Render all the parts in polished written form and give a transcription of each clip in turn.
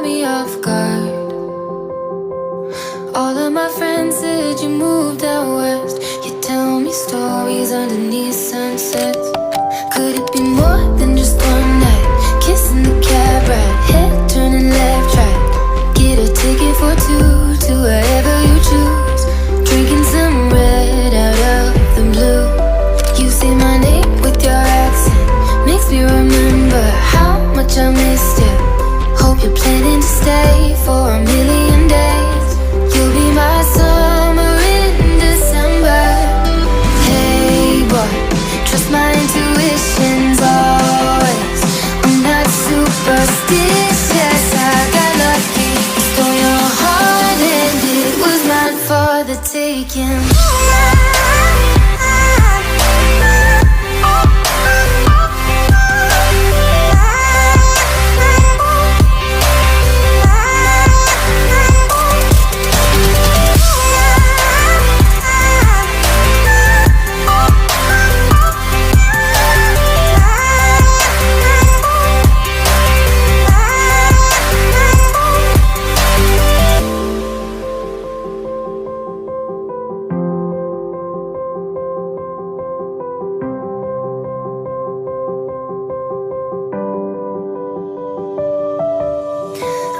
me off guard. All of my friends said you moved out west. You tell me stories underneath sunsets. Could it be more than just one night? Kissing the cab ride, head turning left, right. Get a ticket for two to wherever you choose. Drinking some red out of the blue. You say my name with your accent, makes me remember how much I missed you. Hope you're planning to stay for a million days. You'll be my summer in December. Hey boy, trust my intuitions always. I'm not superstitious, I got lucky. Stole your heart and it was mine for the taking.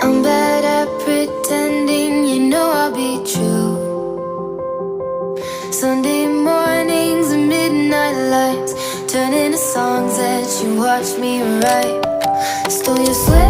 I'm bad at pretending, you know I'll be true. Sunday mornings and midnight lights turn into songs that you watch me write. Stole your sweat